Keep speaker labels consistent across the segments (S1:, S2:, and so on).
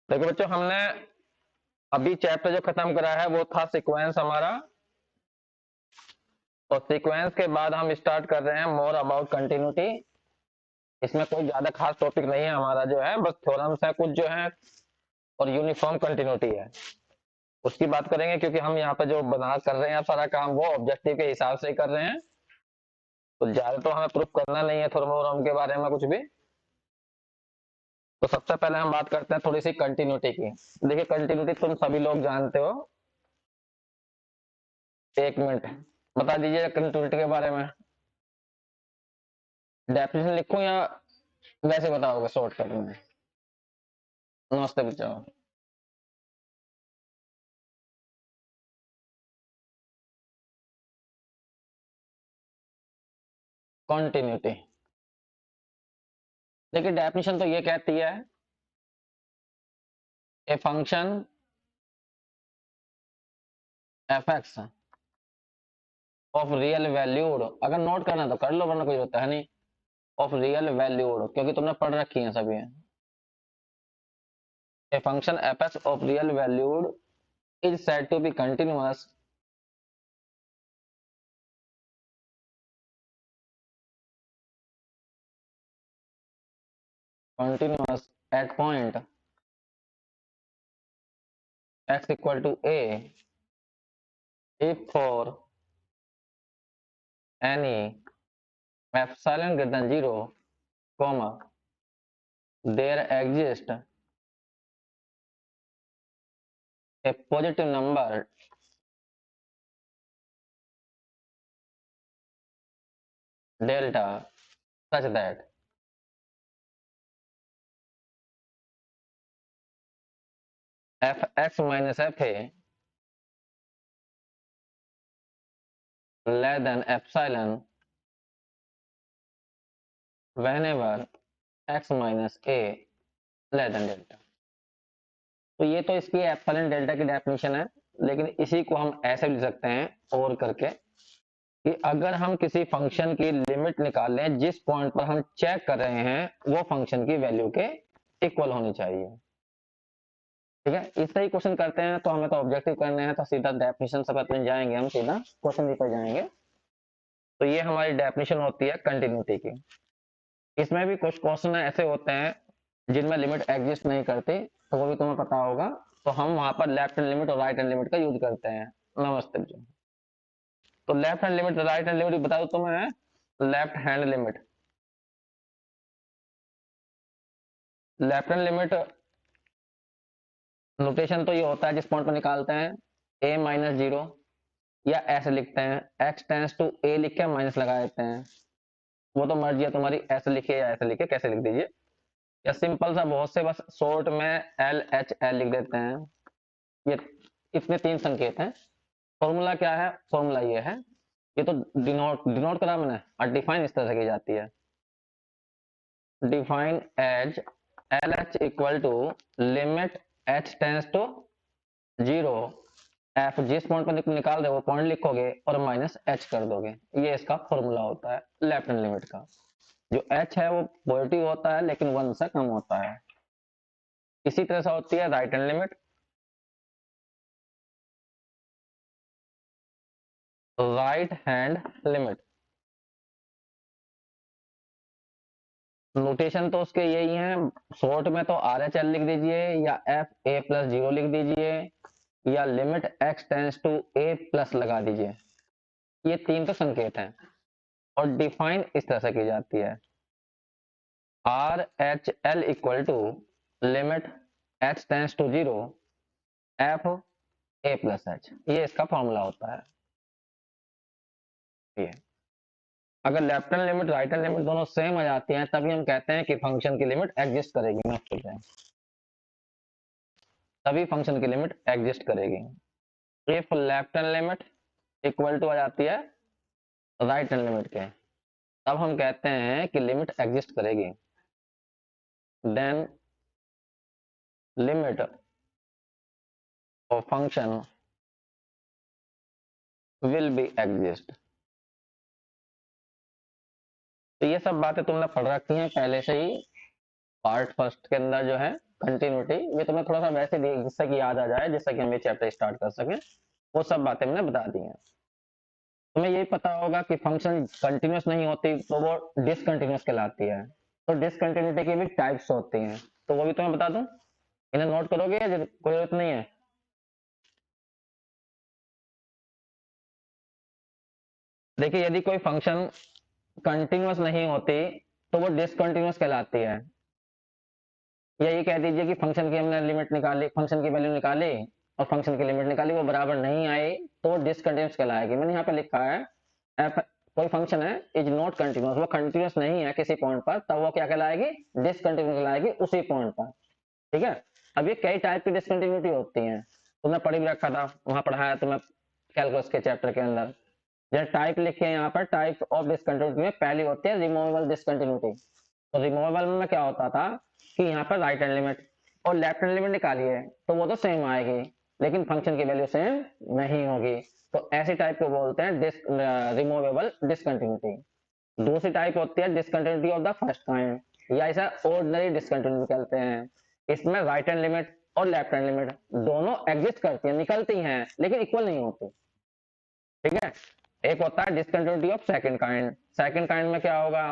S1: देखो बच्चों, हमने अभी चैप्टर जो खत्म करा है वो था सीक्वेंस हमारा, और सीक्वेंस के बाद हम स्टार्ट कर रहे हैं मोर अबाउट कंटिन्यूटी। इसमें कोई ज्यादा खास टॉपिक नहीं है हमारा, जो है बस थ्योरम्स है कुछ जो है, और यूनिफॉर्म कंटिन्यूटी है, उसकी बात करेंगे। क्योंकि हम यहाँ पे जो बना कर रहे हैं सारा काम वो ऑब्जेक्टिव के हिसाब से ही कर रहे हैं, तो ज्यादा तो हमें प्रूफ करना नहीं है थ्योरम के बारे में कुछ भी। तो सबसे पहले हम बात करते हैं थोड़ी सी कंटिन्यूटी की। देखिए, कंटिन्यूटी तुम सभी लोग जानते हो। एक मिनट, बता दीजिए कंटिन्यूटी के बारे में। डेफिनेशन लिखूं या वैसे बताओगे शॉर्टकट में? नमस्ते बच्चों। कंटिन्यूटी, देखिए डेफिनेशन तो ये कहती है, ए function f x of real valued, अगर नोट करना तो कर लो वरना कोई होता है नहीं, ऑफ रियल वैल्यूड, क्योंकि तुमने पढ़ रखी है सभी। A function f x of real valued is said to be continuous continuous at point x equal to a if for any epsilon greater than 0 comma there exists a positive number delta such that fx minus fa less than epsilon whenever x minus a less than delta। तो ये तो इसकी epsilon delta की definition है, लेकिन इसी को हम ऐसे लिख सकते हैं और करके, कि अगर हम किसी फंक्शन की लिमिट निकाल लें जिस पॉइंट पर हम चेक कर रहे हैं वो फंक्शन की वैल्यू के इक्वल होनी चाहिए। ठीक है, इससे ही क्वेश्चन करते हैं, तो हमें तो ऑब्जेक्टिव करने हैं, तो सीधा डेफिनेशन से अपने जाएंगे, हम सीधा क्वेश्चन पर जाएंगे। तो ये हमारी डेफिनेशन होती है कंटिन्यूटी की। इसमें भी कुछ क्वेश्चन ऐसे होते हैं जिनमें लिमिट एग्जिस्ट नहीं करती, तो वो भी तुम्हें पता होगा। तो हम वहां पर लेफ्ट हैंड लिमिट और राइट हैंड लिमिट का यूज करते हैं। नमस्ते जी। तो left hand limit right hand limit बता दो तुम्हें। लेफ्ट हैंड लिमिट नोटेशन तो ये होता है जिस पॉइंट पर निकालते हैं a माइनस जीरो, या ऐसे लिखते हैं x टेंस टू a लिख के माइनस लगा देते हैं। वो तो मर्जी है तुम्हारी, ऐसे लिखिए या ऐसे लिखिए, कैसे लिख दीजिए, या सिंपल सा बहुत से बस शॉर्ट में एल एच एल लिख देते हैं। ये इसमें तीन संकेत हैं। फॉर्मूला क्या है? फॉर्मूला ये है, ये तो डिनोट डिनोट करा मैंने, और डिफाइन इस तरह से की जाती है। Define as L H equal to limit h tends to zero, f जिस पॉइंट पर निकाल रहे वो पॉइंट लिखोगे और माइनस एच कर दोगे। ये इसका फॉर्मूला होता है लेफ्ट हैंड लिमिट का। जो एच है वो पॉजिटिव होता है लेकिन वन से कम होता है। इसी तरह से होती है right hand limit. Right hand limit notation तो उसके यही है, शॉर्ट में तो आर एच एल लिख दीजिए, या एफ ए प्लस जीरो लिख दीजिए, या limit x tends to a plus लगा दीजिए। ये तीन तो संकेत हैं, और डिफाइन इस तरह से की जाती है, R H L equal to limit h tends to zero f a plus h. ये इसका फॉर्मूला होता है। ये अगर left hand limit right hand limit दोनों सेम आ जाती हैं तभी हम कहते हैं कि फंक्शन की लिमिट एग्जिस्ट करेगी। तभी फंक्शन की लिमिट एग्जिस्ट करेगी। If left hand limit equal to आ जाती है राइट हैंड लिमिट के, तब हम कहते हैं कि लिमिट एग्जिस्ट करेगी। Then limit of function will be exist. तो ये सब बातें तुमने पढ़ रखी हैं पहले से ही, पार्ट फर्स्ट के अंदर जो है। कंटिन्यूटी, ये तुम्हें थोड़ा सा वैसे जिससे कि याद आ जाए, जिससे कि हम ये चैप्टर स्टार्ट कर सकें, वो सब बातें मैंने बता दी हैं। तुम्हें ये पता होगा कि फंक्शन कंटिन्यूस नहीं होती तो वो डिसकंटिन्यूस कहलाती है। तो डिसकंटिन्यूटी की भी टाइप्स होती हैं, तो वो भी तुम्हें बता दूं, इन्हें नोट करोगे या कोई जरूरत नहीं है? देखिए, यदि कोई फंक्शन कंटिन्यूस नहीं होती तो वो डिसकंटिन्यूस कहलाती है। या ये कह दीजिए कि फंक्शन की हमने लिमिट निकाली, फंक्शन की वैल्यू निकाली और फंक्शन की लिमिट निकाली, वो बराबर नहीं आई तो डिसकंटिन्यूस कहलाएगी। मैंने यहाँ पे लिखा है एफ, कोई फंक्शन है इज नॉट कंटिन्यूस, वो कंटिन्यूस नहीं है किसी पॉइंट पर, तब वो क्या कहलाएगी? डिसकंटिन्यूस कहलाएगी उसी पॉइंट पर। ठीक है। अब ये कई टाइप की डिसकंटिन्यूटी होती है, तुमने पढ़ भी रखा था, वहां पढ़ाया तुम्हें कैलकुलस के चैप्टर के अंदर। जैसे टाइप लिखे हैं यहाँ पर, टाइप ऑफ डिसकंटिन्यूटी में पहली होती है रिमूवेबल डिसकंटिन्यूटी। तो रिमूवेबल में क्या होता था कि यहाँ पर राइट हैंड लिमिट और लेफ्ट हैंड लिमिट निकालिए तो वो तो सेम आएगी, लेकिन फंक्शन की वैल्यू सेम नहीं होगी। तो ऐसी टाइप को बोलते हैं रिमूवेबल डिसकंटिन्यूटी। दूसरी टाइप होती है discontinuity of the first kind, या इसे ऑर्डिनरी डिसकंटिन्यूटी कहते हैं। इसमें राइट हैंड लिमिट और लेफ्ट हैंड लिमिट दोनों एग्जिस्ट करती हैं, निकलती हैं, लेकिन इक्वल नहीं होती। ठीक है। एक होता है discontinuity of second kind. Second kind में क्या होगा,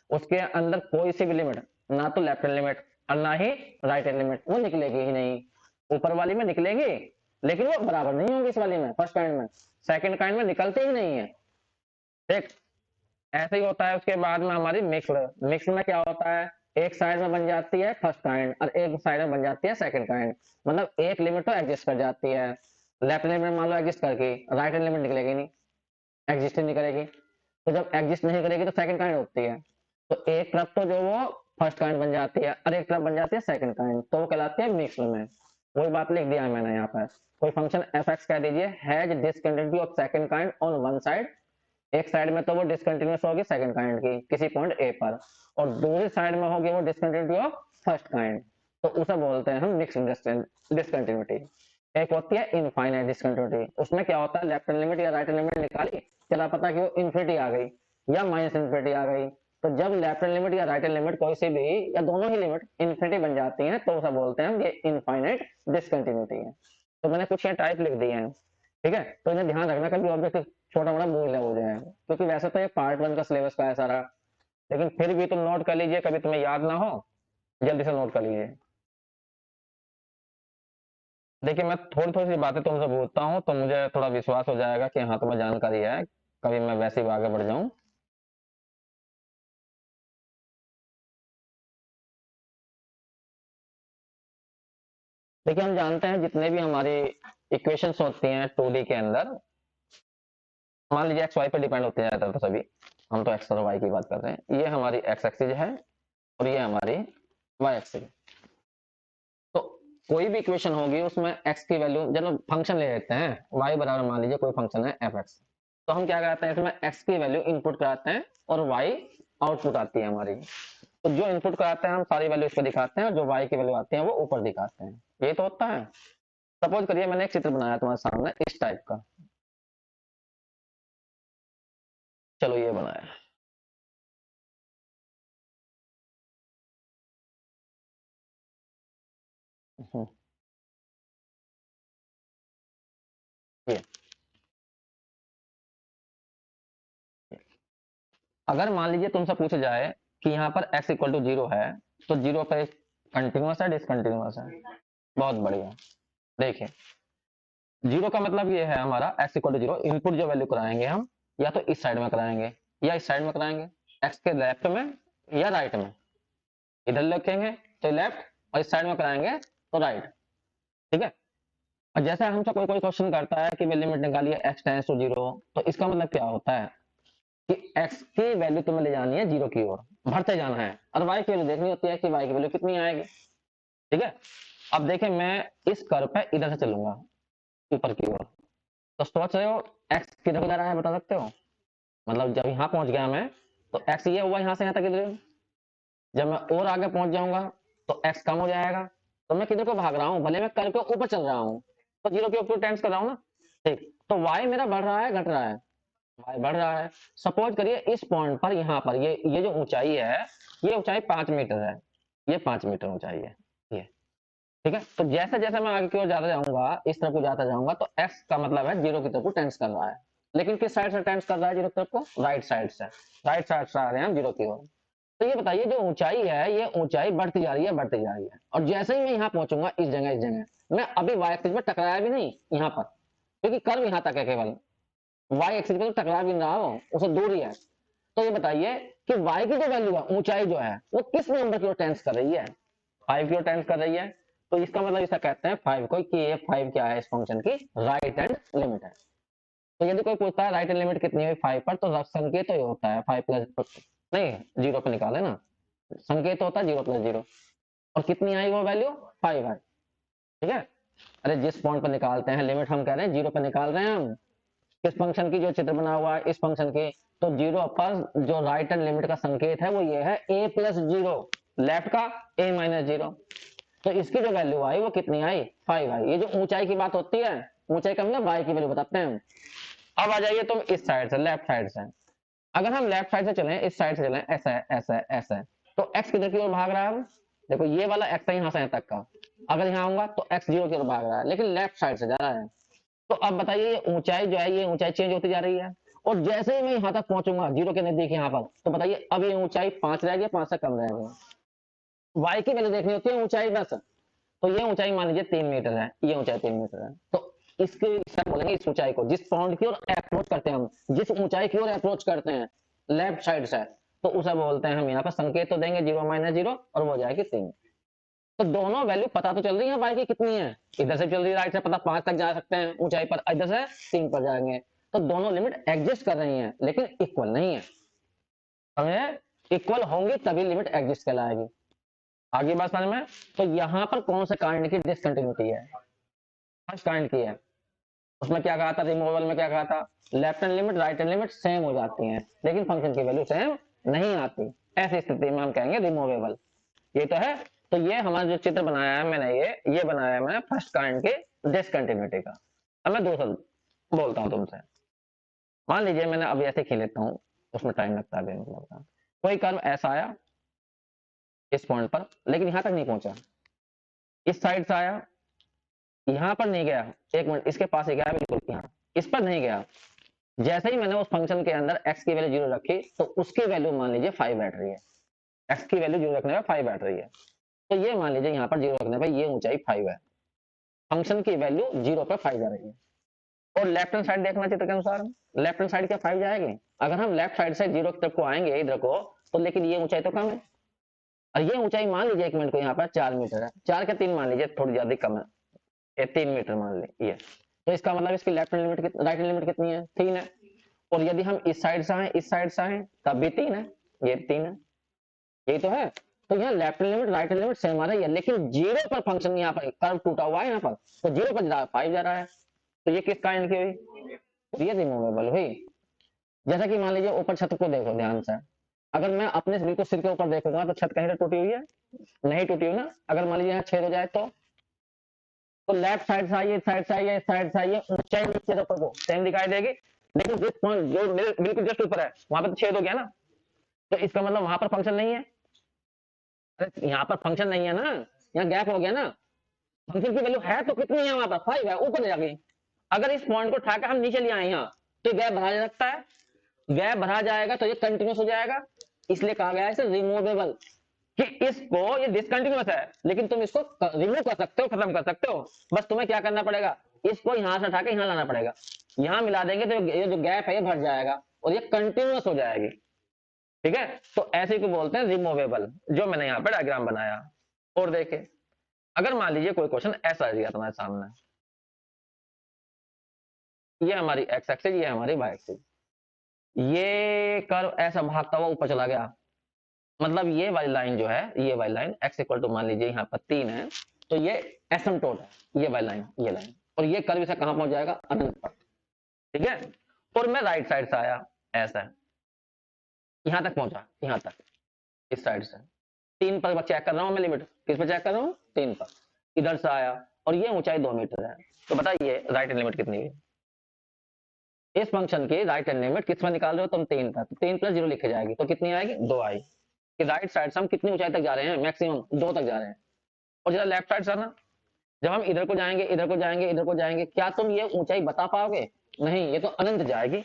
S1: उसके अंदर कोई सी भी लिमिट, ना तो लेफ्ट हैंड लिमिट और ना ही राइट हैंड लिमिट, वो निकलेगी ही नहीं। ऊपर वाली में निकलेगी लेकिन वो बराबर नहीं होगी इस वाली में, फर्स्ट काइंड में। सेकंड काइंड में निकलते ही नहीं है। ठीक ऐसे ही होता है। उसके बाद में हमारी मिक्स्ड। मिक्स्ड में क्या होता है, एक साइड में बन जाती है फर्स्ट काइंड और एक साइड में बन जाती है सेकंड काइंड, मतलब एक लिमिट तो एग्जिस्ट कर जाती है। लेफ्ट लिमिट मान लो एग्जिस्ट करके, राइट हैंड लिमिट निकलेगी नहीं, एग्जिस्ट ही नहीं करेगी। तो जब एग्जिस्ट नहीं करेगी तो सेकंड काइंड होती है। तो एक तरफ तो जो वो फर्स्ट काइंड बन जाती है और एक तरफ बन जाती है सेकंड काइंड, तो वो कहलाती है मिक्स्ड में। वही बात लिख दिया है मैंने यहाँ पर। कोई फंक्शन एफ एक्स कह दीजिए has discontinuity of second kind on one side, एक साइड में तो वो डिसकंटिन्यूस होगी सेकंड काइंड की किसी पॉइंट ए पर, और दूसरी साइड में होगी वो डिसकंटिन्यूटी ऑफ फर्स्ट काइंड, तो उसे बोलते हैं हम मिक्स्ड डिसकंटिन्यूटी। एक होती है इनफाइनाइट डिसकंटिन्यूटी, उसमें क्या होता है लेफ्ट हैंड लिमिट या राइट हैंड लिमिट निकाली, चला पता कि वो इन्फिनिटी आ गई या माइनस इन्फिनिटी आ गई। तो जब लेफ्ट हैंड लिमिट या राइट हैंड लिमिट कोई सी भी या दोनों ही लिमिट इन्फिनिटी बन जाती हैं तो उसे बोलते हैं हम ये इनफाइनाइट डिसकंटिन्यूटी है। तो मैंने कुछ यहाँ टाइप लिख दिए हैं। ठीक है, तो इन्हें ध्यान रखना, कभी ऑब्जेक्ट छोटा बड़ा भूल हो जाए, क्योंकि वैसे तो ये पार्ट वन का सिलेबस का है सारा, लेकिन फिर भी तुम नोट कर लीजिए, कभी तुम्हें याद ना हो जल्दी से नोट कर लीजिए। देखिए, मैं थोड़ी थोड़ी सी बातें तुमसे पूछता हूँ तो मुझे थोड़ा विश्वास हो जाएगा कि हाँ तुम्हें जानकारी है, कभी मैं वैसे ही आगे बढ़ जाऊं। देखिए, हम जानते हैं जितने भी हमारी इक्वेशंस होती हैं 2D के अंदर, मान लीजिए एक्स वाई पर डिपेंड होते हैं तो सभी, हम तो एक्स और वाई की बात कर रहे हैं, ये हमारी एक्स एक्सिस है और ये हमारी वाई एक्सिस। तो कोई भी इक्वेशन होगी उसमें एक्स की वैल्यू, जब फंक्शन ले लेते हैं वाई बराबर, मान लीजिए कोई फंक्शन है एफ एक्स, तो हम क्या करते हैं इसमें एक्स की वैल्यू इनपुट कराते हैं और वाई आउटपुट आती है हमारी। तो जो इनपुट कराते हैं हम सारी वैल्यू इस पर दिखाते हैं, और जो वाई की वैल्यू आती है वो ऊपर दिखाते हैं। ये तो होता है। सपोज करिए मैंने एक चित्र बनाया तुम्हारे सामने इस टाइप का, चलो ये बनाया। हम्म, ये अगर मान लीजिए तुमसे पूछा जाए कि यहाँ पर x इक्वल टू जीरो है, तो जीरो पर कंटिन्यूस है डिसकंटिन्यूस है? बहुत बढ़िया। देखिए, जीरो का मतलब ये है हमारा x equal to zero, input जो वैल्यू कराएंगे हम या तो इस साइड में कराएंगे या इस साइड में कराएंगे, x के लेफ्ट में या राइट में। इधर रखेंगे तो लेफ्ट और इस साइड में कराएंगे तो राइट। ठीक है। और जैसे हमसे कोई कोई क्वेश्चन करता है कि मैं लिमिट निकालिए x टेंड्स टू जीरो, तो इसका मतलब क्या होता है कि x की वैल्यू तुम्हें ले जानी है जीरो की ओर, बढ़ते जाना है, और y की वैल्यू देखनी होती है कि y की वैल्यू कितनी आएगी। ठीक है। अब देखिए, मैं इस कर्व पे इधर से चलूंगा ऊपर की ओर, तो सोच रहे हो x किधर जा रहा है, बता सकते हो? मतलब जब यहाँ पहुंच गया मैं, तो x ये हुआ यहाँ से यहाँ तक इधर, जब मैं और आगे पहुंच जाऊंगा तो x कम हो जाएगा। तो मैं किधर को भाग रहा हूँ, भले मैं कर्व के ऊपर चल रहा हूँ तो जीरो के ऊपर टेंड्स कर रहा हूँ ना। ठीक, तो y मेरा बढ़ रहा है घट रहा है? y बढ़ रहा है। सपोज करिए इस पॉइंट पर, यहाँ पर ये जो ऊंचाई है, ये ऊंचाई 5 मीटर है, ये 5 मीटर ऊंचाई है ये। ठीक है। तो जैसे जैसे मैं आगे की ओर जाता जाऊंगा, इस तरफ को जाता जाऊंगा, तो x का मतलब है जीरो की तरफ को टेंस कर रहा है। लेकिन किस साइड से टेंस कर रहा है जीरो की तरफ को? राइट साइड से। राइट साइड से आ रहे हैं हम जीरो की ओर। तो ये बताइए, जो ऊंचाई है, ये ऊंचाई बढ़ती जा रही है, बढ़ती जा रही है। और जैसे ही मैं यहाँ पहुंचूंगा, इस जगह मैं अभी y एक्सिस पर टकराया भी नहीं यहाँ पर, क्योंकि कर्व यहाँ तक है केवल। y एक्सिस पर तो टकरा भी नहीं रहा हो, उससे दूर ही है। तो ये बताइए कि y की जो वैल्यू है, ऊंचाई जो है, वो किस नंबर की ओर टेंस कर रही है? 5 की ओर टेंस कर रही है। तो इसका मतलब इसे कहते हैं 5 को, कि ये 5 क्या है इस फंक्शन की? राइट हैंड लिमिट है। तो यदि कोई पूछता है राइट हैंड लिमिट कितनी है 5 पर, तो संकेत तो ये होता है 5 प्लस, नहीं, जीरो पर निकाले ना, संकेत होता है 0 प्लस 0। और कितनी आई वो वैल्यू? 5 है। ठीक है। अरे जिस पॉइंट पर निकालते हैं लिमिट, हम कह रहे हैं 0 पर निकाल रहे हैं हम, किस फंक्शन की? जो चित्र बना हुआ है इस फंक्शन के। तो 0 पर जो राइट हैंड लिमिट का संकेत है वो ये है a प्लस 0, लेफ्ट का a माइनस 0। तो इसकी जो वैल्यू आई वो कितनी आई? 5 आई। ये जो ऊंचाई की बात होती है, ऊंचाई का मतलब y की वैल्यू बताते हैं हम। अब आ जाइए तुम इस साइड से, लेफ्ट साइड से। अगर हम लेफ्ट साइड से चलें, इस साइड से चलें, ऐसा है, ऐसा है, ऐसा है, तो x किधर की ओर भाग रहा है? अब देखो, ये वाला x है यहाँ से यहाँ तक का। अगर यहाँ आऊंगा तो x 0 की ओर भाग रहा है, लेकिन लेफ्ट साइड से जा रहा है। तो अब बताइए, ये ऊंचाई जो है, ये ऊंचाई चेंज होती जा रही है। और जैसे ही मैं यहाँ तक पहुंचूंगा जीरो के नजदीक यहाँ पर, तो बताइए अब ये ऊंचाई 5 रह गई, 5 से कम रह गई। y की वैल्यू देखनी होती है ऊंचाई बस। तो ये ऊंचाई मान लीजिए 3 मीटर है, ये ऊंचाई 3 मीटर है। तो इसके क्या बोलेंगे? इस ऊंचाई को, जिस पॉइंट की ओर अप्रोच करते हैं हम, जिस ऊंचाई की ओर अप्रोच करते हैं लेफ्ट साइड से, तो उसे बोलते हैं हम, यहाँ पर संकेत तो देंगे 0 माइनस 0, और वो जाएगी 3। तो दोनों वैल्यू पता तो चल रही है y की कितनी है, इधर से चल रही है राइट से, पता 5 तक जा सकते हैं ऊंचाई पर, इधर से 3 पर जाएंगे। तो दोनों लिमिट एग्जिस्ट कर रही हैं, लेकिन इक्वल नहीं है। हमें इक्वल होंगी तभी लिमिट एग्जिस्ट कहलाएगी। आगे बात समझ में? तो यहाँ पर कौन से काइंड की डिसकंटिन्यूटी है? फर्स्ट काइंड की है। उसमें क्या कहा था? रिमूवल में क्या कहा था? Left hand limit right hand limit same हो जाती हैं, लेकिन फंक्शन की वैल्यू सेम नहीं आती। ऐसी स्थिति में हम कहेंगे रिमूवेबल। ये तो है। तो ये हमारा जो चित्र बनाया है मैंने, ये बनाया है मैंने फर्स्ट काइंड के डिसकंटिन्यूटी का। अब मैं दूसरा बोलता हूँ तुमसे। मान लीजिए मैंने अभी ऐसे खींच लेता हूँ, उसमें टाइम लगता है मतलब का। कोई कर्व ऐसा आया इस पॉइंट पर, लेकिन यहां तक नहीं पहुंचा। इस साइड से आया, यहां पर नहीं गया, एक मिनट, इसके पास ही गया बिल्कुल, यहाँ इस पर नहीं गया। जैसे ही मैंने उस फंक्शन के अंदर x की वैल्यू 0 रखी, तो उसकी वैल्यू मान लीजिए 5 बैठ रही है। x की वैल्यू 0 रखने पर 5 बैठ रही है। तो ये मान लीजिए यहाँ पर 0 रखने पर ये ऊंचाई 5 है, फंक्शन की वैल्यू 0 पर 5 जा रही है। और लेफ्ट हैंड साइड देखना चित्र के अनुसार, लेफ्ट हैंड साइड क्या 5 जाएगी? अगर हम लेफ्ट साइड से 0 की तरफ को आएंगे इधर को, तो लेकिन ये ऊंचाई तो कम है। और ये ऊंचाई मान लीजिए, एक मिनट को, यहाँ पर 4 मीटर है, 4 के 3 मान लीजिए, थोड़ी ज्यादा कम है, ये 3 मीटर मान लीजिए। तो इसका मतलब इसकी left hand limit, right hand limit कितनी है? 3 है। और यदि हम इस साइड से आए, इस साइड से आए, तब भी 3 है, ये 3 है, यही तो है। तो यहाँ left hand limit right hand limit same आ रही है, लेकिन 0 पर फंक्शन यहाँ पर कर्व टूटा हुआ है, यहाँ पर तो 0 पर 5 जा रहा है। तो ये किस काइंड की हुई? तो ये रिमूवेबल हुई। जैसा कि मान लीजिए ऊपर छत को देखो ध्यान से, अगर मैं अपने बिल्कुल सिर के ऊपर देखूंगा, तो छत कहीं तो टूटी हुई है? नहीं टूटी हुई ना। अगर मान लीजिए यहाँ छेद हो जाए, तो लेफ्ट साइड से आइए, इस साइड से आइए, इस साइड से आइए, ऊंचाई नीचे ऊपर को सेम दिखाई देगी। लेकिन जिस पॉइंट जो मेरे बिल्कुल जस्ट ऊपर है, वहां पर तो छेद हो गया ना, तो इसका मतलब वहां पर फंक्शन नहीं है। अरे यहाँ पर फंक्शन नहीं है ना, यहाँ गैप हो गया ना। फंक्शन की वैल्यू है तो कितनी है? वहां पर 5 है, ऊपर जाके। अगर इस पॉइंट को उठाकर हम नीचे ले आए यहाँ, तो गैप भरा जा सकता है। गैप भरा जाएगा तो ये कंटिन्यूस हो जाएगा, इसलिए कहा गया है इसे रिमूवेबल। कि इसको, ये डिसकंटिन्यूअस है, लेकिन तुम इसको रिमूव कर सकते हो, खत्म कर सकते हो। बस तुम्हें क्या करना पड़ेगा? इसको यहां से उठा के यहां लाना पड़ेगा, यहां मिला देंगे तो ये जो गैप है ये भर जाएगा, और ये कंटिन्यूअस हो जाएगी। ठीक है। तो ऐसे को बोलते हैं रिमूवेबल, जो मैंने यहाँ पे डायग्राम बनाया। और देखे, अगर मान लीजिए कोई क्वेश्चन ऐसा दिया तुम्हारे सामने, ये हमारी एक्स एक्सिस, ये हमारी वाई एक्सिस, ये कर्व ऐसा भागता हुआ ऊपर चला गया, मतलब ये वाली लाइन जो है, ये वाली लाइन x इक्वल टू मान लीजिए यहाँ पर 3 है, तो ये एसिम्पटोट है, ये वाली लाइन, ये लाइन। और ये कर्व से कहां पहुंच जाएगा? अनंत पर। ठीक है। और मैं राइट साइड से आया, ऐसा यहां तक पहुंचा, यहां तक, इस साइड से 3 पर चेक कर रहा हूं मैं लिमिट, किस पर चेक कर रहा हूं? 3 पर। इधर से आया, और ये ऊंचाई 2 मीटर है। तो बताइए राइट हैंड लिमिट कितनी है? इस फंक्शन की राइट हैंड लिमिट किस पर निकाल रहे हो तुम? 3 पर। तो 3 प्लस 0 लिखे जाएगी, तो कितनी आएगी? 2 आई। कि राइट साइड से हम कितनी ऊंचाई तक जा रहे हैं? मैक्सिमम 2 तक जा रहे हैं। और जरा लेफ्ट साइड से ना, जब हम इधर को जाएंगे, इधर को जाएंगे, इधर को जाएंगे, क्या तुम ये ऊंचाई बता पाओगे? नहीं, ये तो अनंत जाएगी,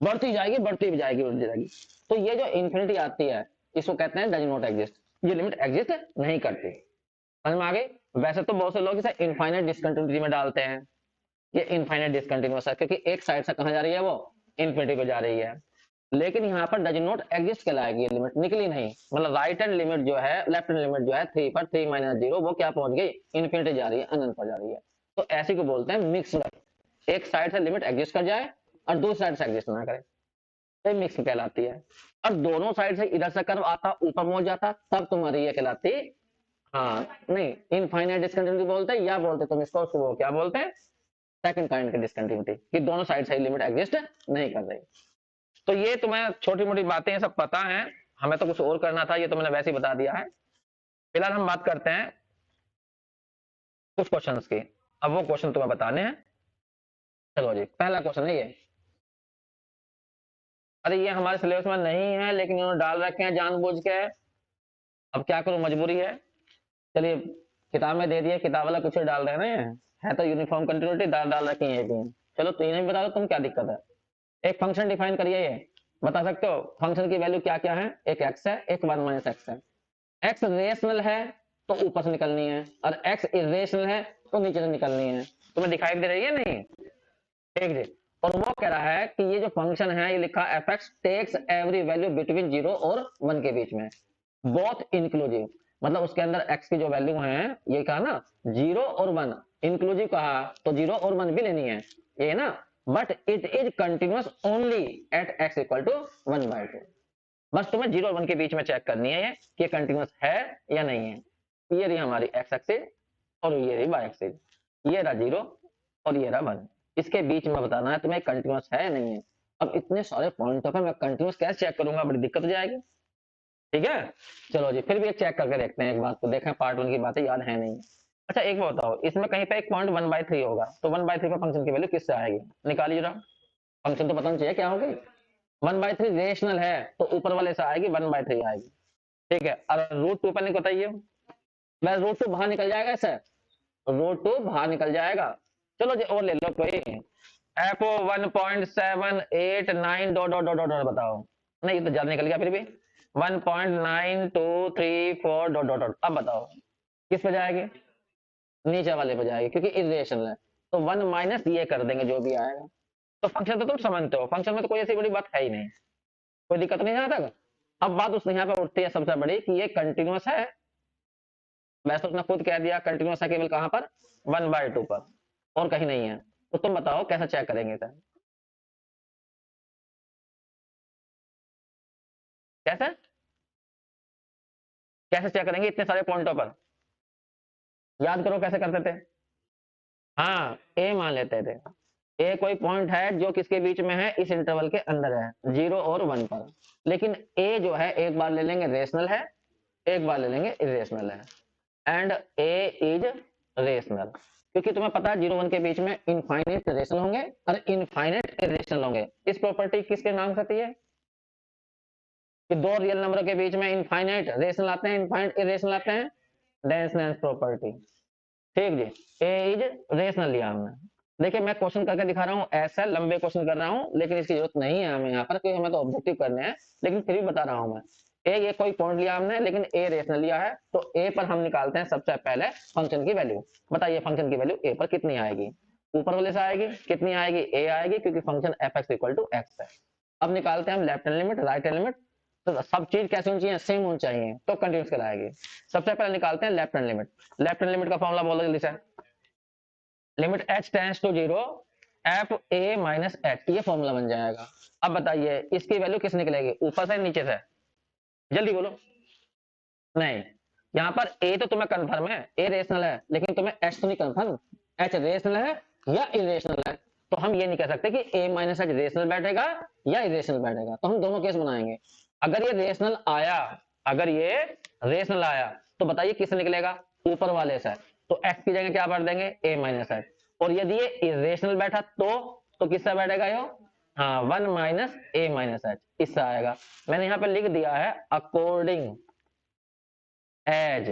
S1: बढ़ती जाएगी, बढ़ती भी जाएगी, बढ़ती जाएगी। तो ये जो इन्फिनिटी आती है, इसको कहते हैं डज नॉट एग्जिस्ट। ये लिमिट एग्जिस्ट नहीं करती। समझ में आ गई? वैसे तो बहुत से लोग इसे इनफाइनाइट डिसकंटिन्यूटी में डालते हैं, ये इनफाइनाइट डिसकंटिन्यूअस है, क्योंकि एक साइड से कहाँ जा रही है वो, इन्फिनिटी पे जा रही है। लेकिन यहाँ पर डज नॉट एग्जिस्ट कहलाएगी, ये लिमिट निकली नहीं, मतलब राइट हैंड लिमिट जो है, लेफ्ट हैंड लिमिट जो है 3 पर 3 माइनस 0, वो क्या पहुंच गई, इन्फिनिटी जा रही है, अनंत पर जा रही है। तो ऐसी को बोलते हैं मिक्स्ड, एक साइड से लिमिट एग्जिस्ट कर जाए और दूसरी साइड से एग्जिस्ट ना करे, तो मिक्स कहलाती है। और दोनों साइड से इधर से कर्व आता, ऊपर पहुंच जाता, तब तुम्हारी ये कहलाती, हाँ नहीं, इनफाइनाइट डिसकंटिन्यूटी बोलते हैं, या बोलते तुम इसको, वो क्या बोलते हैं, सेकंड काइंड की डिसकंटिन्यूटी, कि दोनों साइड से लिमिट एग्जिस्ट नहीं कर रही। तो ये तुम्हें छोटी मोटी बातें सब पता है, हमें तो कुछ और करना था, ये तो मैंने वैसे ही बता दिया है। फिलहाल हम बात करते हैं कुछ क्वेश्चंस की। अब वो क्वेश्चन तुम्हें बताने हैं। चलो जी, पहला क्वेश्चन है ये। अरे ये हमारे सिलेबस में नहीं है, लेकिन इन्होंने डाल रखे हैं जानबूझ के, अब क्या करूं, मजबूरी है। चलिए, किताब में दे दिए, किताब वाला कुछ डाल रहे हैं, है तो यूनिफॉर्म कंटिन्यूटी, डाल रखी है ये भी। चलो तो इन्हें भी बता दो, तुम क्या दिक्कत है। एक फंक्शन डिफाइन करिए, ये बता सकते हो फंक्शन की वैल्यू क्या क्या है, एक एक्स है, एक 1 माइनस एक्स है। एक्स रेशनल है तो ऊपर से निकलनी है, और एक्स इरेशनल है तो नीचे से निकलनी है। तुम्हें दिखाई दे रही है नहीं, ठीक जी। और वो कह रहा है कि ये जो फंक्शन है, ये लिखा f x takes every value between 0 और 1 के बीच में, बोथ इंक्लूसिव, मतलब उसके अंदर एक्स की जो वैल्यू है, ये कहा ना 0 और 1 इंक्लूसिव, कहा तो 0 और 1 भी लेनी है, ये ना। But it is continuous only at x equal to 1/2। बस तुम्हें 0 और 1 के बीच में चेक करनी है ये, कि कंटिन्यूअस है या नहीं है। ये रही हमारी एक्स एक्सिस और ये रही वाई एक्सिस, ये रहा 0 और ये रहा 1, इसके बीच में बताना है तुम्हें कंटिन्यूअस है या नहीं है। अब इतने सारे पॉइंटों पे मैं कंटिन्यूअस कैसे चेक करूंगा, बड़ी दिक्कत हो जाएगी। ठीक है, चलो जी, फिर भी एक चेक करके देखते हैं, एक बात को देखें, पार्ट 1 की बातें याद है नहीं। अच्छा एक बात बताओ, इसमें कहीं पे एक पॉइंट 1/3 होगा, तो 1/3 पर फंक्शन की वैल्यू किससे आएगी, निकालिए जरा। फंक्शन तो पता नहीं चाहिए क्या होगी। 1/3 रेशनल है तो ऊपर वाले से आएगी, 1/3 आएगी। ठीक है, और √2 पर नहीं बताइए, बस √2 बाहर निकल जाएगा, ऐसे √2 बाहर निकल जाएगा। चलो जी और ले लो कोई, F 1.789 dot dot dot dot बताओ। नहीं ये तो ज्यादा निकल गया, फिर भी 1.9234 डॉट डॉट डॉट। अब बताओ किस पे जाएगी, नीचे वाले पे जाएगी, क्योंकि इरेशनल है, तो 1 माइनस ये कर देंगे जो भी आएगा। तो फंक्शन तो तुम समझते हो, फंक्शन में तो कोई ऐसी बड़ी बात है ही नहीं, कोई दिक्कत नहीं, यहाँ तक। अब बात उस यहाँ पे उठती है सबसे बड़ी, कि ये कंटिन्यूअस है। वैसे तो उसने खुद कह दिया कंटिन्यूअस है केवल कहां पर, 1/2 पर, और कहीं नहीं है। तो तुम बताओ कैसे चेक करेंगे इसे, कैसे कैसे चेक करेंगे इतने सारे पॉइंटों पर, याद करो कैसे करते थे। हाँ, ए मान लेते थे, ए कोई पॉइंट है जो किसके बीच में है, इस इंटरवल के अंदर है, 0 और 1 पर। लेकिन ए जो है, एक बार ले लेंगे रेशनल है, एक बार ले लेंगे इरेशनल है, एंड ए इज रेशनल, क्योंकि तुम्हें पता है 0 1 के बीच में इनफाइनाइट रेशनल होंगे और इनफाइनाइट इरेशनल होंगे। इस प्रॉपर्टी किसके नाम से आती है, कि दो रियल नंबर के बीच में इनफाइनाइट रेशनल आते हैं, इनफाइनाइट इरेशनल आते हैं, डेंसनेस प्रॉपर्टी। ठीक जी, ए इज रेशनल लिया हमने। देखिए मैं क्वेश्चन करके दिखा रहा हूँ, ऐसा लंबे क्वेश्चन कर रहा हूँ, लेकिन इसकी जरूरत नहीं है हमें यहाँ पर, क्योंकि हमें तो ऑब्जेक्टिव करने हैं, लेकिन फिर भी बता रहा हूँ मैं। ए ये कोई पॉइंट लिया हमने, लेकिन ए रेशनल लिया है, तो ए पर हम निकालते हैं सबसे पहले फंक्शन की वैल्यू। बताइए फंक्शन की वैल्यू ए पर कितनी आएगी, ऊपर वाले से आएगी, कितनी आएगी, ए आएगी, क्योंकि function f x equal to x है। अब निकालते हैं हम left hand limit, right hand limit, तो सब चीज कैसे होनी चाहिए, सेम होनी चाहिए, तो कंटिन्यूस कहलाएगी। सबसे पहले निकालते हैं left hand limit. Left hand limit का फॉर्मूला बोलो जल्दी से, limit h tends to 0 f a minus h, ये फॉर्मूला बन जाएगा। अब बताइए इसकी वैल्यू किस निकलेगी, ऊपर से नीचे से, जल्दी बोलो। नहीं, यहाँ पर ए तो तुम्हें कंफर्म है, ए रेशनल है, लेकिन तुम्हें एच तो नहीं कंफर्म, एच रेशनल है या इरेशनल है। तो हम ये नहीं कह सकते कि ए माइनस एच रेशनल बैठेगा या इरेशनल बैठेगा, तो हम दोनों केस बनाएंगे। अगर ये रेशनल आया, अगर ये रेशनल आया, तो बताइए किससे निकलेगा, ऊपर वाले से, तो एक्स की जगह क्या भर देंगे, ए माइनस एच। और यदि ये इरेशनल बैठा तो किससे बैठेगा यो, हाँ 1 माइनस ए माइनस एच, इससे आएगा। मैंने यहाँ पे लिख दिया है according as,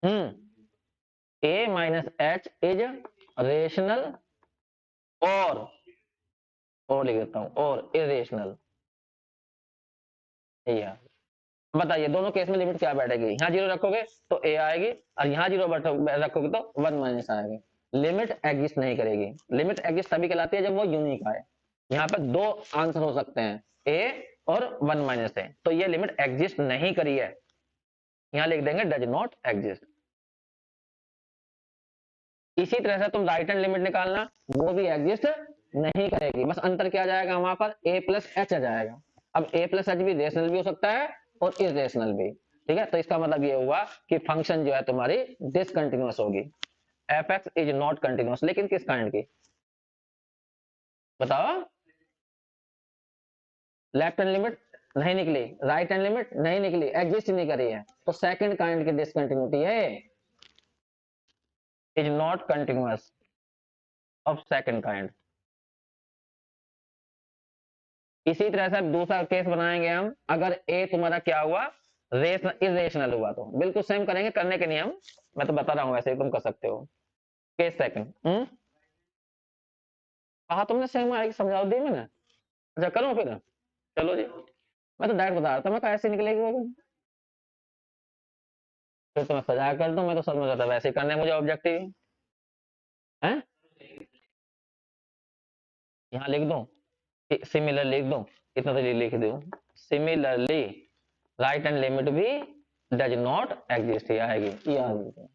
S1: hmm a minus h is rational और लिख देता हूं और इरेशनल। या बताइए दोनों केस में लिमिट क्या बैठेगी, यहाँ जीरो रखोगे तो ए आएगी और यहाँ जीरो रखोगे तो वन माइनस आएगी। लिमिट एग्जिस्ट नहीं करेगी। लिमिट एग्जिस्ट तभी कहलाती है जब वो यूनिक आए। यहाँ पर दो आंसर हो सकते हैं, ए और वन माइनस ए, तो ये लिमिट एग्जिस्ट नहीं करी है, यहाँ लिख देंगे डज नॉट एग्जिस्ट। इसी तरह से तुम राइट हैंड लिमिट निकालना, वो भी एग्जिस्ट नहीं करेगी, बस अंतर क्या आ जाएगा वहां पर, ए प्लस एच आ जाएगा। अब ए प्लस एच भी रेशनल भी हो सकता है और इरेशनल भी, ठीक है। तो इसका मतलब ये हुआ कि फंक्शन जो है तुम्हारी डिसकंटिन्यूअस होगी। F x is not continuous, लेकिन किस काइंड की बताओ। लेफ्ट हैंड लिमिट नहीं निकली, राइट हैंड लिमिट नहीं निकली, एग्जिस्ट नहीं करी है, तो सेकंड काइंड की डिसकंटिन्यूटी है, is not continuous of second kind. इसी तरह से दूसरा केस बनाएंगे हम, अगर ए तुम्हारा क्या हुआ, इरेशनल हुआ, तो बिल्कुल सेम करेंगे, करने के नियम मैं तो बता रहा हूं, वैसे ही तुम कर सकते हो। केस सेकंड, कहा तुमने सेम आएगी, समझा दी मैंने। अच्छा करूं फिर, चलो जी, मैं तो डायरेक्ट बता रहा था, मैं कहा ऐसे निकलेगी वो, फिर तो मैं सजा कर दूं, मैं तो समझ रहा था वैसे ही करना है मुझे ऑब्जेक्टिव है। यहाँ लिख दूं, सिमिलर लिख दूं, इतना तो लिख दूं, सिमिलरली राइट हैंड लिमिट भी डज नॉट एग्जिस्ट, ही आएगी, ये आ गई।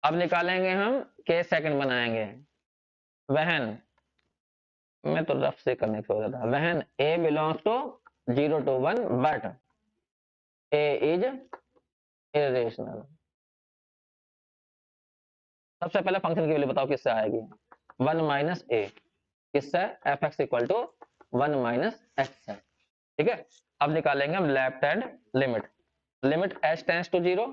S1: अब निकालेंगे हम केस सेकंड बनाएंगे, वहन, मैं तो रफ से करने को था, when A belongs to 0 to 1 but A is irrational. सबसे पहले फंक्शन की वैल्यू बताओ किससे आएगी, 1 माइनस ए, किससे, f x equal to 1 minus x है, ठीक है। अब निकालेंगे हम left hand limit, limit h tends to 0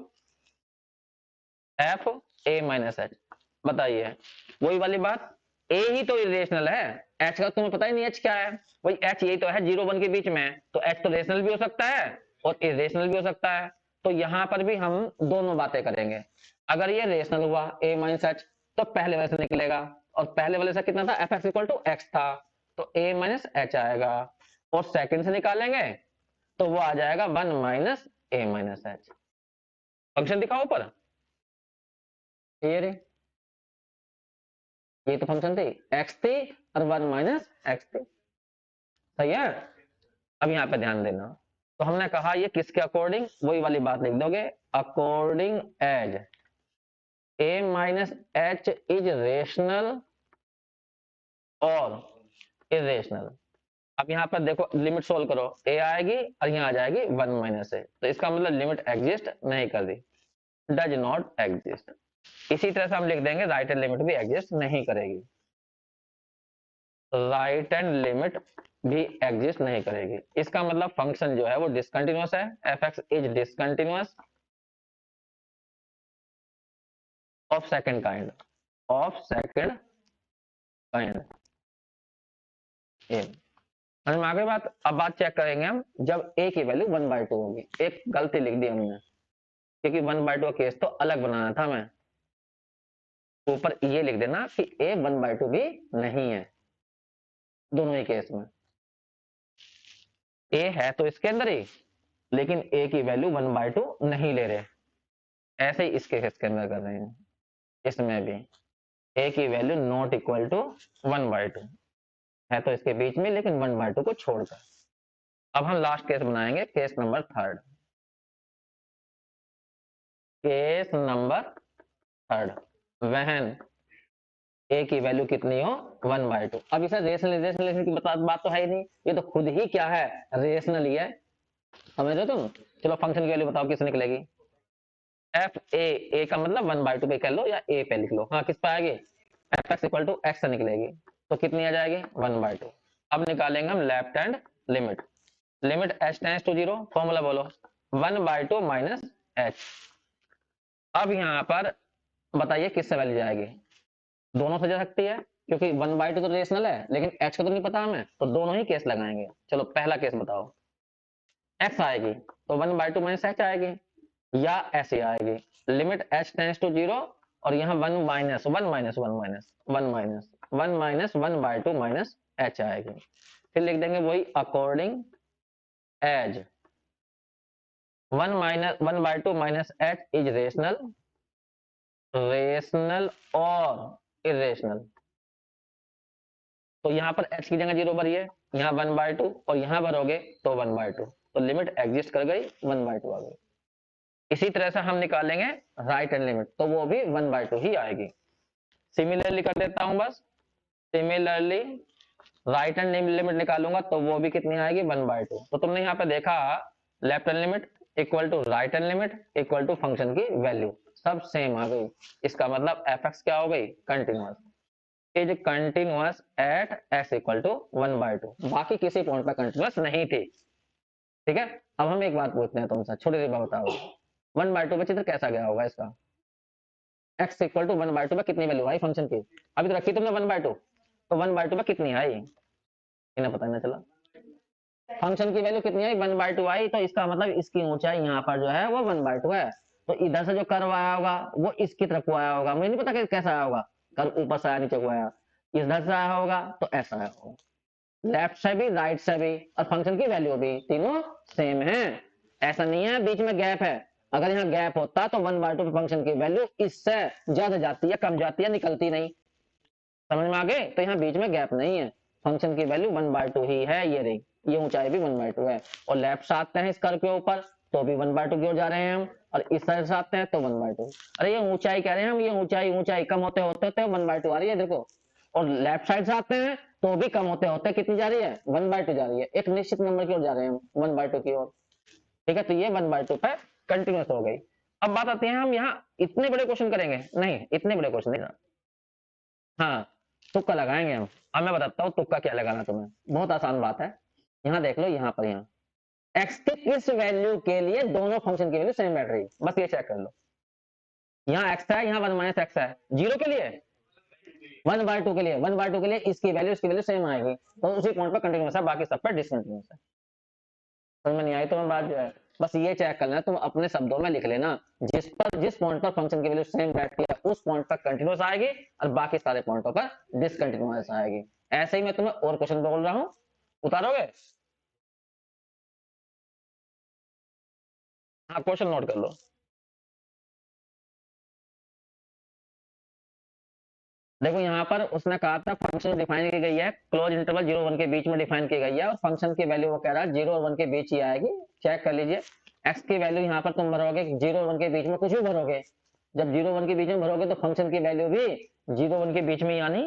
S1: f a minus h. बताइए वही वाली बात, ए ही तो इरेशनल है, एच का तुम्हें पता ही नहीं एच क्या है, वही एच यही तो है 0 1 के बीच में, तो एच तो रेशनल भी हो सकता है और इरेशनल भी हो सकता है। तो यहां पर भी हम दोनों बातें करेंगे। अगर ये रेशनल हुआ ए माइनस एच, तो पहले वाले से निकलेगा, और पहले वाले से कितना था, f x equal to x था, तो ए माइनस एच आएगा, और सेकंड से निकालेंगे तो वो आ जाएगा 1 माइनस ए माइनस एच। फंक्शन दिखाओ ऊपर, ये रे, ये तो फंक्शन थी, एक्स थी और 1 माइनस एक्स थी, सही है। अब यहाँ पे ध्यान देना, तो हमने कहा ये किसके अकॉर्डिंग, वही वाली बात लिख दोगे, according as a minus h is rational और इरेशनल। अब यहाँ पर देखो लिमिट सोल्व करो, ए आएगी और यहाँ आ जाएगी 1 माइनस ए, तो इसका मतलब लिमिट एग्जिस्ट नहीं कर दी, डज नॉट एग्जिस्ट। इसी तरह से हम लिख देंगे राइट हैंड लिमिट भी एग्जिस्ट नहीं करेगी, राइट हैंड लिमिट भी एग्जिस्ट नहीं करेगी। इसका मतलब फंक्शन जो है वो डिसकंटिन्यूअस है, F x is discontinuous of second kind, of second kind. हम आगे बात, अब बात चेक करेंगे हम जब ए की वैल्यू 1/2 होगी। एक गलती लिख दी हमने, क्योंकि 1/2 का केस तो अलग बनाना था, मैं ऊपर ये लिख देना कि ए 1/2 भी नहीं है दोनों ही केस में, ए है तो इसके अंदर ही, लेकिन ए की वैल्यू 1/2 नहीं ले रहे, ऐसे ही इसके केस के अंदर कर रहे हैं, इसमें भी ए की वैल्यू नॉट इक्वल टू 1/2 है, तो इसके बीच में, लेकिन 1/2 को छोड़कर। अब हम लास्ट केस बनाएंगे, case number third, case number third, वहन ए की वैल्यू कितनी हो, 1/2। अब इसे रेशनल की बात तो है ही नहीं, ये तो खुद ही क्या है, रेशनल ही है, समझ रहे तुम। चलो फंक्शन की वैल्यू बताओ किस निकलेगी, एफ ए का मतलब 1/2 पे कर लो या ए पे लिख लो, हाँ किस पे आएगी, f x equal to x निकलेगी, तो कितनी आ जाएगी, 1/2। अब निकालेंगे हम left hand limit, limit h tends to 0, formula बोलो, 1/2 माइनस एच। अब यहाँ पर बताइए किससे वैल्यू जाएगी, दोनों से जा सकती है, क्योंकि 1/2 तो रेशनल है, लेकिन एच का तो नहीं पता हमें, तो दोनों ही केस लगाएंगे। चलो पहला केस बताओ, एक्स आएगी तो 1/2 माइनस एच आएगी, या ऐसे आएगी, लिमिट h टेंस टू 0 और यहाँ 1 minus 1 minus 1 minus 1 minus 1 minus 1 by 2 minus h आएगी। फिर लिख देंगे वही according as 1 minus 1 by 2 minus h is rational, rational और इरेशनल। तो यहाँ पर h की जगह 0 भरिए, यहाँ 1 बाय 2 और यहाँ भरोगे तो 1 बाय 2, तो लिमिट एग्जिस्ट कर गई, 1 बाय 2 आ गई। इसी तरह से हम निकालेंगे राइट हैंड लिमिट, तो वो भी 1 बाय 2 ही आएगी। सिमिलरली कर देता हूं बस, सिमिलरली राइट हैंड लिमिट निकालूंगा तो वो भी कितनी आएगी, 1 बाय 2। तो तुमने यहाँ पे देखा left hand limit equal to right hand limit equal to function की वैल्यू सब सेम आ गई। इसका मतलब एफ एक्स क्या हो गई, continuous, is continuous at x equal to 1 by 2, बाकी किसी पॉइंट पर कंटिन्यूअस नहीं थी। ठीक है, अब हम एक बात पूछते हैं तुमसे, छोटी सी बात बताओ, 1 बाय 2 में चित्र कैसा गया होगा इसका, एक्स इक्वल टू 1 बाय 2 में कितनी वैल्यू आई फंक्शन की, अभी तो रखी तुमने 1 बाय 2, तो 1 बाय 2 में कितनी आई, इन्हें पता नहीं चला। फंक्शन की वैल्यू कितनी आई, 1 बाय 2 आई, तो इसका मतलब इसकी ऊंचाई यहाँ पर जो है वो 1 बाय 2 है। तो इधर से जो कर्व आया होगा वो इसकी तरफ को आया होगा, मुझे नहीं पता कि कैसा आया होगा, कर्व ऊपर से आया नीचे को आया, इधर से आया होगा तो ऐसा आया होगा, लेफ्ट से भी राइट से भी, और फंक्शन की वैल्यू भी तीनों सेम है। ऐसा नहीं है बीच में गैप है, अगर यहाँ गैप होता तो 1 बाय 2 फंक्शन की वैल्यू इससे ज्यादा जाती है, कम जाती है, निकलती नहीं। समझ में आ गए, तो यहाँ बीच में गैप नहीं है, फंक्शन की वैल्यू 1 बाय 2 ही है, ये रही, ये ऊंचाई भी 1 बाय 2 है। और लेफ्ट से आते हैं इस कर्व के ऊपर तो भी 1 बाय 2 की ओर जा रहे हैं हम, और इस साइड से आते हैं तो 1 बाय 2। अरे ये ऊंचाई कह रहे हैं हम, ये ऊंचाई ऊंचाई कम होते होते होते 1 बाय 2 आ रही है देखो। और लेफ्ट साइड से आते हैं तो भी कम होते होते कितनी जा रही है, 1 बाय 2 जा रही है, एक निश्चित नंबर की ओर जा रहे हैं हम, 1 बाय 2 की ओर। ठीक है, तो ये 1 बाय 2 पे कंटिन्यूस हो गई। अब बात आती है, हम यहाँ इतने बड़े क्वेश्चन करेंगे नहीं, इतने बड़े क्वेश्चन नहीं, हाँ तुक्का लगाएंगे हम। अब मैं बताता हूँ तुक्का क्या लगाना तुम्हें, बहुत आसान बात है। यहाँ देख लो, यहाँ पर यहाँ एक्स के किस वैल्यू के लिए दोनों फंक्शन की वैल्यू सेम बैठ रही है, बस ये चेक कर लो। यहाँ एक्स है, यहाँ 1 माइनस एक्स है, जीरो के लिए 1 बाय 2 के लिए, 1 बाय 2 के लिए इसकी वैल्यू सेम आएगी, तो उसी पॉइंट पर कंटिन्यूस है, बाकी सब पर डिसकंटिन्यूस है। समझ में नहीं आई तुम्हें बात जो है, बस ये चेक करना है, तुम अपने शब्दों में लिख लेना, जिस पॉइंट पर फंक्शन की वैल्यू सेम बैठती है उस पॉइंट पर कंटिन्यूस आएगी और बाकी सारे पॉइंटों पर डिसकंटिन्यूस आएगी। ऐसे ही मैं तुम्हें और क्वेश्चन बोल रहा हूँ, उतारोगे, हाँ क्वेश्चन नोट कर लो। देखो यहाँ पर उसने कहा था फंक्शन डिफाइन की गई है क्लोज इंटरवल 0 1 के बीच में डिफाइन की गई है, और फंक्शन की वैल्यू वो कह रहा है 0 और 1 के बीच ही आएगी। चेक कर लीजिए, एक्स की वैल्यू यहाँ पर तुम भरोगे 0 और 1 के बीच में, कुछ भी भरोगे, जब 0 1 के बीच में भरोगे तो फंक्शन की वैल्यू भी 0 1 के बीच में ही आनी।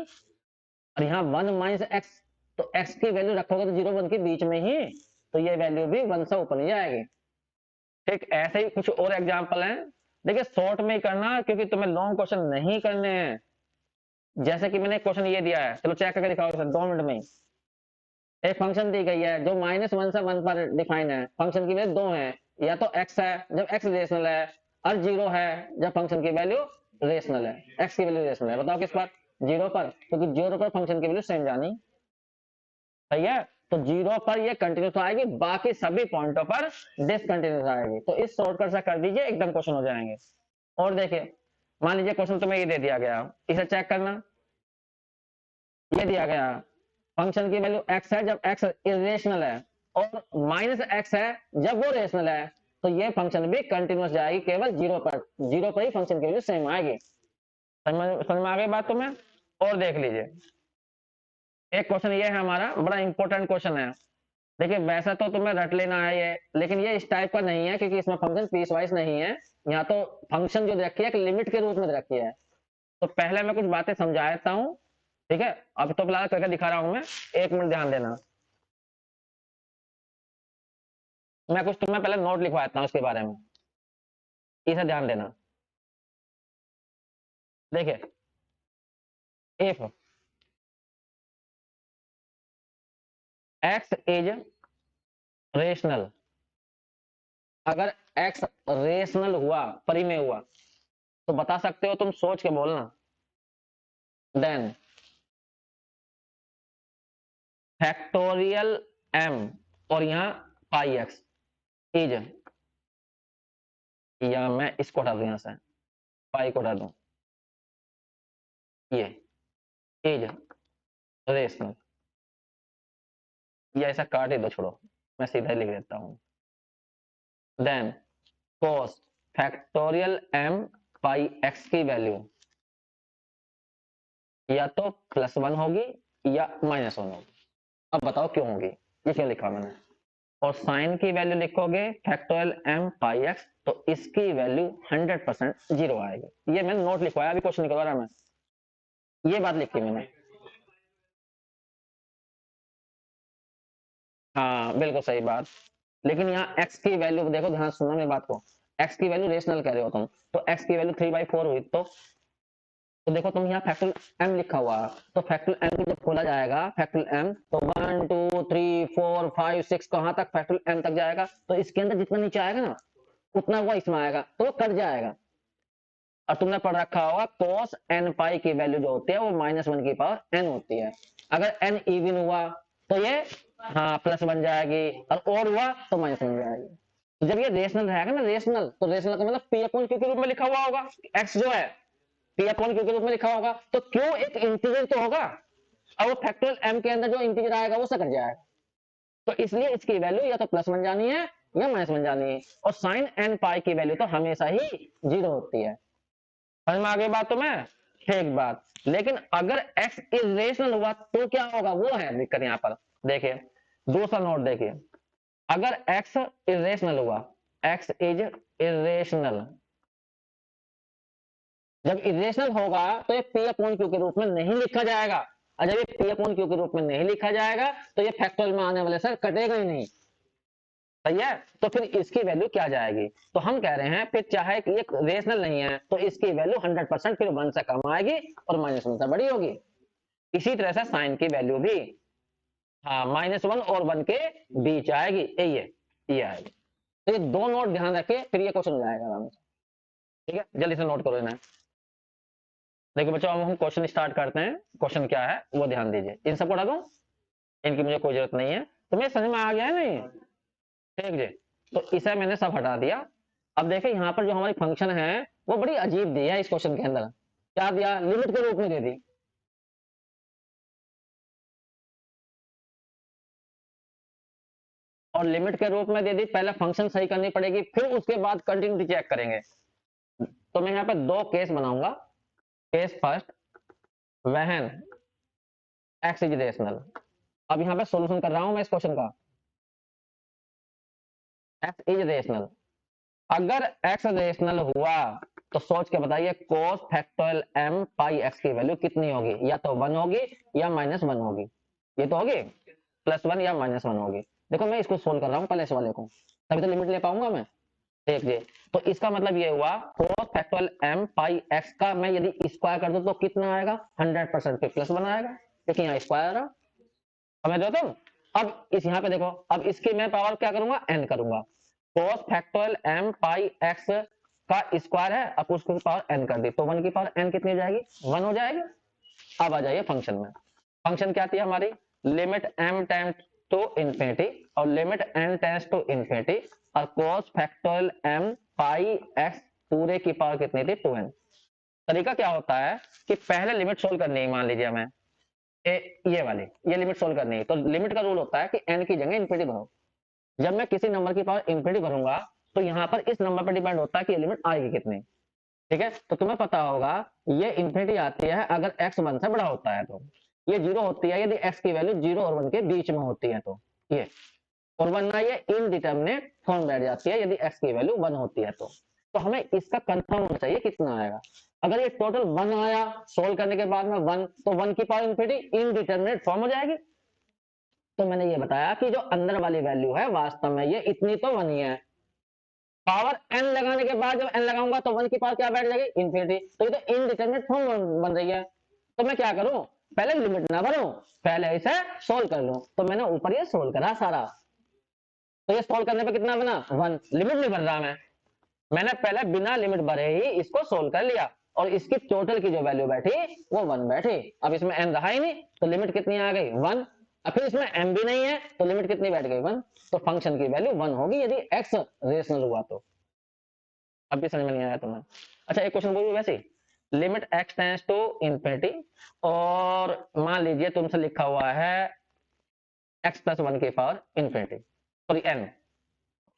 S1: और यहाँ 1 माइनस एक्स, तो एक्स की वैल्यू रखोगे तो 0 1 के बीच में ही, तो ये वैल्यू भी 1 से ऊपर ही आएगी। ठीक ऐसे ही कुछ और एग्जाम्पल है, देखिए शॉर्ट में ही करना क्योंकि तुम्हें लॉन्ग क्वेश्चन नहीं करने हैं। जैसे कि मैंने क्वेश्चन ये दिया है, चलो चेक करके दिखाओ सर 2 मिनट में ही। एक फंक्शन दी गई है जो -1 से 1 पर डिफाइन है, फंक्शन की वैल्यू 2 है, या तो x है जब x रेशनल है, और 0 है जब फंक्शन की वैल्यू रेशनल है, x की वैल्यू रेशनल है, बताओ किस पर, 0 पर, क्योंकि 0 पर फंक्शन की वैल्यू सेम जानी। सही है, तो 0 पर ये कंटिन्यूस आएगी, बाकी सभी पॉइंटों पर डिसकंटिन्यूस आएगी। तो इस शॉर्टकट से कर दीजिए, एकदम क्वेश्चन हो जाएंगे। और देखिए, मान लीजिए क्वेश्चन तुम्हें ये दे दिया गया, इसे चेक करना, ये दिया गया फंक्शन की वैल्यू x है जब x इरेशनल है, और -x है जब वो रेशनल है, तो ये फंक्शन भी कंटिन्यूस जाएगी केवल 0 पर, 0 पर ही फंक्शन की वैल्यू सेम आएगी। समझ में आ गई बात तुम्हें। और देख लीजिए, एक क्वेश्चन ये है हमारा, बड़ा इंपॉर्टेंट क्वेश्चन है। देखिए वैसा तो तुम्हें रट लेना है ये, लेकिन ये इस टाइप का नहीं है क्योंकि इसमें फंक्शन पीस वाइज नहीं है, यहाँ तो फंक्शन जो रखी है एक लिमिट के रूप में रखी है। तो पहले मैं कुछ बातें समझा देता हूँ, ठीक है, अब तो फिलहाल करके दिखा रहा हूं मैं, 1 मिनट ध्यान देना। मैं कुछ तुम्हें पहले नोट लिखवा देता हूँ इसके बारे में, इसे ध्यान देना। देखिए, इफ x इज रेशनल, अगर x रेशनल हुआ, परिमेय हुआ, तो बता सकते हो, तुम सोच के बोलना, देन फैक्टोरियल m, और यहाँ पाई x इज या मैं इसको हटा दूं यहाँ से, पाई को हटा दूं, ये इज रेशनल, ये ऐसा काट ही दो, छोड़ो, मैं सीधा ही लिख देता हूँ। Then cos factorial m pi x की वैल्यू या तो +1 होगी या -1 होगी। अब बताओ क्यों होगी, ये क्यों लिखा मैंने। और साइन की वैल्यू लिखोगे फैक्टोरियल m पाई x, तो इसकी वैल्यू 100% जीरो आएगी। ये मैंने नोट लिखवाया, अभी क्वेश्चन निकलवा रहा मैं, ये बात लिखी मैंने। हाँ बिल्कुल सही बात। लेकिन यहाँ x की वैल्यू देखो, ध्यान सुनना मेरी बात को, x की वैल्यू रेशनल कह रहे हो तुम, तो x की वैल्यू 3/4 हुई, तो देखो तुम यहाँ फैक्टोरियल m लिखा हुआ, तो फैक्टोरियल m को जब खोला जाएगा फैक्टोरियल m, तो 1 2 3 4 5 6 कहाँ तक, फैक्टोरियल m तक जाएगा, तो इसके अंदर जितना नीचे आएगा ना उतना वो इसमें आएगा, तो वो कट जाएगा। और तुमने पढ़ रखा होगा cos n पाई की वैल्यू जो होती है वो -1 की पावर n होती है। अगर n इवन हुआ तो ये हाँ प्लस बन जाएगी, और ओड हुआ तो माइनस बन जाएगी। तो जब ये रेशनल रहेगा ना, रेशनल, तो रेशनल का मतलब p अपॉन q के रूप में लिखा हुआ होगा, x जो है p अपॉन q के रूप में लिखा होगा, तो q एक इंटीजर तो होगा, और वो फैक्टोरियल m के अंदर जो इंटीजर आएगा वो कट जाएगा, तो इसलिए इसकी वैल्यू या तो प्लस बन जानी है या माइनस बन जानी है। और साइन n पाई की वैल्यू तो हमेशा ही जीरो होती है। समझ में आ गई बात तुम्हें, ठीक बात। लेकिन अगर x इरेशनल हुआ तो क्या होगा, वो है दिक्कत यहाँ पर। देखिए दूसरा नोट देखिए, अगर x इरेशनल हुआ, x इज इरेशनल, जब इरेशनल होगा तो ये p अपॉन q के रूप में नहीं लिखा जाएगा, और जब ये p अपॉन q के रूप में नहीं लिखा जाएगा तो ये फैक्टोरियल में आने वाले सर कटेगा ही नहीं, सही है। तो फिर इसकी वैल्यू क्या जाएगी, तो हम कह रहे हैं फिर चाहे कि ये रेशनल नहीं है तो इसकी वैल्यू 100% फिर 1 से कम आएगी और -1 से बड़ी होगी। इसी तरह से साइन की वैल्यू भी हाँ -1 और 1 के बीच आएगी, ये आएगी। तो ये दो नोट ध्यान रखे, फिर ये क्वेश्चन हो जाएगा आराम से, ठीक है, जल्दी से नोट करो इन्हें। देखो बच्चों अब हम क्वेश्चन स्टार्ट करते हैं, क्वेश्चन क्या है वो ध्यान दीजिए। इन सबको हटा दूं, इनकी मुझे कोई जरूरत नहीं है, तुम्हें समझ में आ गया है नहीं, ठीक जी। तो इसे मैंने सब हटा दिया। अब देखिए यहाँ पर जो हमारी फंक्शन है वो बड़ी अजीब दी है इस क्वेश्चन के अंदर, क्या दिया, लिमिट के रूप में दे दी। और लिमिट के रूप में दे दी, पहले फंक्शन सही करनी पड़ेगी, फिर उसके बाद कंटिन्यूटी चेक करेंगे। तो मैं यहाँ पे दो केस बनाऊंगा। केस फर्स्ट, वहन एक्स इज रेशनल। अब यहाँ पे सॉल्यूशन कर रहा हूं मैं इस क्वेश्चन का, एक्स इज रेशनल। अगर एक्स रेशनल हुआ तो सोच के बताइए cos factorial m pi x की वैल्यू कितनी होगी, या तो 1 होगी या -1 होगी, ये तो होगी +1 या -1 होगी। देखो मैं इसको सोल्व कर रहा हूँ पहले इस वाले को, तभी तो लिमिट ले पाऊंगा मैं, देख जी। तो इसका मतलब ये हुआ cos factorial m pi x का मैं यदि स्क्वायर कर दूं तो कितना आएगा, 100% पे +1 आएगा, क्योंकि यहाँ स्क्वायर आ रहा, समझ रहे हो तुम। अब इस यहाँ पे देखो, अब इसकी मैं पावर क्या करूंगा, n करूंगा, cos factorial m pi x का स्क्वायर है, अब उसकी पावर n कर दी, तो 1 की पावर n कितनी हो जाएगी, 1 हो जाएगी। अब आ जाइए फंक्शन में, फंक्शन क्या थी हमारी, limit m tends to infinity और limit n tends to infinity, और cos factorial m pi x पूरे की पावर कितनी थी, 2n। तरीका क्या होता है कि पहले लिमिट सोल्व करनी है, मान लीजिए हमें ये वाली ये लिमिट सोल्व करनी है, तो लिमिट का रूल होता है कि n की जगह इंफिनिटी भरो। जब मैं किसी नंबर की पावर इंफिनिटी भरूंगा तो यहाँ पर इस नंबर पर डिपेंड होता है कि ये लिमिट आएगी कितनी, ठीक है। तो तुम्हें पता होगा ये इंफिनिटी आती है अगर x 1 से बड़ा होता है, तो ये 0 होती है यदि x की वैल्यू 0 और 1 के बीच में होती है, तो ये, और वरना ये इनडिटर्मिनेट फॉर्म बैठ जाती है यदि x की वैल्यू 1 होती है तो हमें इसका कंफर्म होना चाहिए कितना आएगा। अगर ये टोटल 1 आया सोल्व करने के बाद में 1, तो 1 की पावर इंफिनिटी इनडिटर्मिनेट फॉर्म हो जाएगी। तो मैंने ये बताया कि जो अंदर वाली वैल्यू है वास्तव में ये इतनी तो 1 ही है, पावर n लगाने के बाद जब n लगाऊंगा तो 1 की पावर क्या बैठ जाएगी, इंफिनिटी, तो ये तो इनडिटरमिनेट फॉर्म बन रही है। तो मैं क्या करूं, पहले लिमिट ना भरूं, पहले इसे सोल्व कर लूं। तो मैंने ऊपर ये सोल्व करा सारा, तो ये सोल्व करने पे कितना बना, 1, लिमिट नहीं भर रहा मैंने पहले बिना लिमिट भरे ही इसको सोल्व कर लिया, और इसकी टोटल की जो वैल्यू बैठी वो 1 बैठी। अब इसमें n रहा ही नहीं तो लिमिट कितनी आ गई, 1। अब फिर इसमें m भी नहीं है तो लिमिट कितनी बैठ गई, 1। तो फंक्शन की वैल्यू 1 होगी यदि x रेशनल हुआ तो। अब भी समझ में नहीं आया तुम्हें? अच्छा एक क्वेश्चन बोलिए वैसे, limit x tends to infinity, और मान लीजिए तुमसे लिखा हुआ है एक्स प्लस वन की पावर इंफिनिटी, सॉरी एन,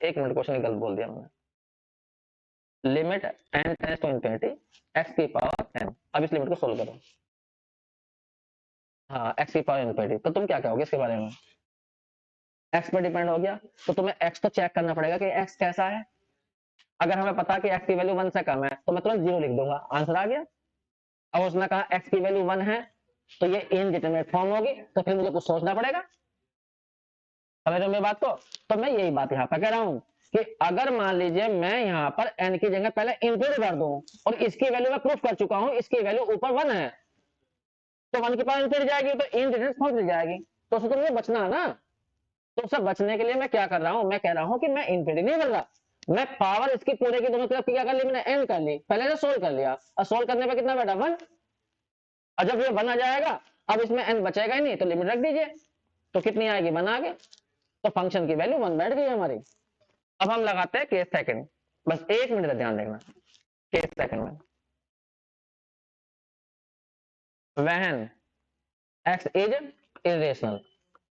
S1: एक मिनट क्वेश्चन गलत बोल दिया मैंने, limit n tends to infinity x की पावर एन, अब इस लिमिट को सोल्व करो। हाँ एक्स की पावर इंफिनिटी, तो तुम क्या कहोगे इसके बारे में? एक्स पर डिपेंड हो गया, तो तुम्हें एक्स तो चेक करना पड़ेगा कि एक्स कैसा है। अगर हमें पता कि एक्स की वैल्यू वन से कम है तो मैं तुरंत जीरो लिख दूंगा, आंसर आ गया। अब उसने कहा एक्स की वैल्यू वन है तो ये इनडिटरमिनेट फॉर्म होगी, तो फिर मुझे कुछ सोचना पड़ेगा। समझ रहे हो मेरी बात को? तो मैं यही बात यहाँ पर कह रहा हूँ कि अगर मान लीजिए मैं यहाँ पर एन की जगह पहले इंफिनिटी कर दूं, और इसकी वैल्यू मैं प्रूफ कर चुका हूँ इसकी वैल्यू ऊपर वन है, तो वन की पावर इंफिनिटी जाएगी तो इनडिटरमिनेट फॉर्म मिल जाएगी, तो उससे तो मुझे बचना है ना। तो उससे बचने के लिए मैं क्या कर रहा हूँ, मैं कह रहा हूँ कि मैं इंफिनिटी नहीं कर रहा, मैं पावर इसकी पूरे की दोनों तरफ क्या कर ली, मैंने एन कर ली, पहले ने सोल्व कर लिया, और सोल्व करने पर कितना बैठा वन, और जब ये वन आ जाएगा अब इसमें एन बचेगा ही नहीं तो लिमिट रख दीजिए, तो कितनी आएगी वन आ गए, तो फंक्शन की वैल्यू वन बैठ गई हमारी। अब हम लगाते हैं केस सेकंड, बस एक मिनट का ध्यान देखना। केस सेकंड में वहन एक्स इज इरेशनल,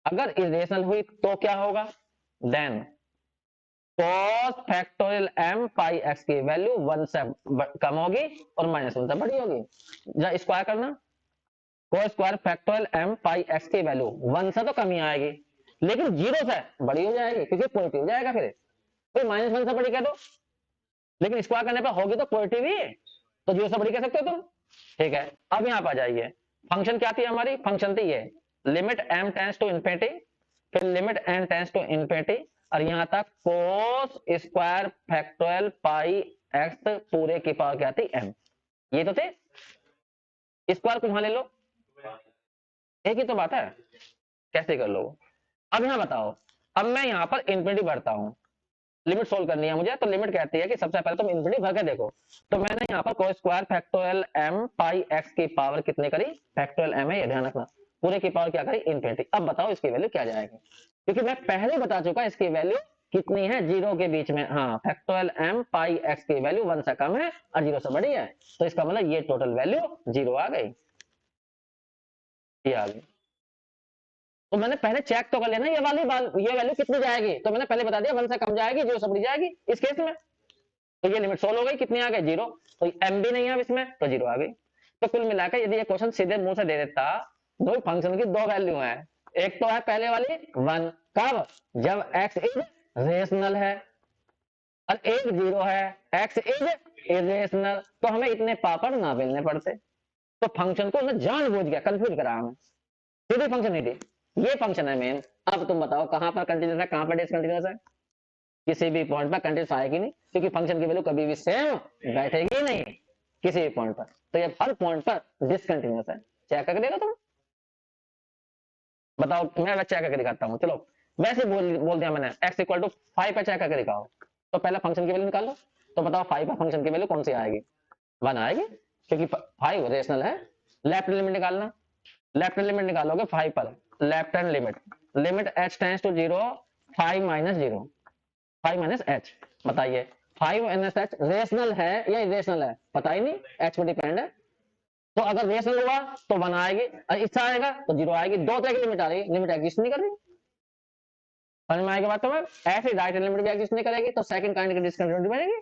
S1: अगर इरेशनल हुई तो क्या होगा, then cos factorial m pi x की वैल्यू वन से कम होगी और माइनस वन से बड़ी होगी। जब स्क्वायर करना, cos square factorial m pi x की वैल्यू वन से तो कम ही आएगी, लेकिन जीरो से बड़ी हो जाएगी क्योंकि पॉजिटिव हो जाएगा, फिर माइनस वन से बड़ी कह दो, लेकिन स्क्वायर करने पर होगी तो पॉजिटिव ही, तो जीरो से बड़ी कह सकते हो तुम। ठीक है, अब यहाँ पर आ जाइए, फंक्शन क्या थी हमारी, फंक्शन थी ये limit m tends to infinity, फिर limit n tends to infinity, और यहां तक cos square factorial pi x पूरे की पावर क्या थी m, ये तो थे। स्क्वायर को वहां ले लो, एक ही तो बात है, कैसे कर लो। अब यहां बताओ, अब मैं यहां पर इंफिनिटी भरता हूं, लिमिट सोल्व करनी है मुझे, तो लिमिट कहती है कि सबसे पहले तुम इंफिनिटी भर के देखो, तो मैंने यहाँ पर कोस square factorial m pi x की पावर कितनी करी, फैक्टोरियल m है ये ध्यान रखना, पूरे की पावर क्या करी इंफिनिटी। अब बताओ इसकी वैल्यू क्या जाएगी, क्योंकि मैं पहले बता चुका इसकी वैल्यू कितनी है, जीरो के बीच में, हाँ फैक्टोरियल m पाई x की वैल्यू वन से कम है और जीरो से बड़ी है, तो इसका मतलब ये टोटल वैल्यू जीरो आ गई, ये आ गई। तो मैंने पहले चेक तो कर लेना ये वाली ये वैल्यू कितनी जाएगी, तो मैंने पहले बता दिया वन से कम जाएगी, जीरो से बड़ी जाएगी इस केस में, तो ये लिमिट सोल्व हो गई, कितनी आ गई जीरो, तो m भी नहीं है इसमें तो जीरो आ गई। तो कुल मिलाकर यदि ये क्वेश्चन सीधे मुंह से दे देता, दो फंक्शन की दो वैल्यू है, एक तो है पहले वाली वन, कब, जब x इज रेशनल है, और एक जीरो है, x इज इरेशनल, तो हमें इतने पापड़ ना बेलने पड़ते। तो फंक्शन को मैं जानबूझ गया कंफ्यूज करा हमें, सीधी फंक्शन नहीं दी, ये फंक्शन है मेन। अब तुम बताओ कहां पर कंटिन्यूस है कहां पर डिसकंटिन्यूस है, किसी भी पॉइंट पर कंटिन्यूस आएगी नहीं, क्योंकि फंक्शन की वैल्यू कभी भी सेम बैठेगी नहीं किसी भी पॉइंट पर, तो ये हर पॉइंट पर डिसकंटिन्यूस है। चेक करके देखो तुम, बताओ, मैं चेक करके दिखाता हूँ, चलो वैसे बोल दिया मैंने x इक्वल टू फाइव पर चेक करके दिखाओ, तो पहले फंक्शन की वैल्यू निकाल लो, तो बताओ फाइव पर फंक्शन की वैल्यू कौन सी आएगी, वन आएगी, क्योंकि फाइव रेशनल है। लेफ्ट लिमिट निकालना, लेफ्ट लिमिट निकालोगे फाइव पर, left hand limit, limit h tends to zero, five minus zero, five minus h, बताइए फाइव माइनस एच रेशनल है या इरेशनल है, पता ही नहीं, एच पर डिपेंड है, तो अगर रेशनल हुआ तो वन आएगी और इससे आएगा तो जीरो आएगी, दो तरह की लिमिट आ रही है, लिमिट एग्जिस्ट नहीं कर रही, समझ में आएगी बात तो, मैं ऐसे राइट लिमिट भी एग्जिस्ट नहीं करेगी तो सेकंड काइंड की डिस्कंटिन्यूटी बनेगी।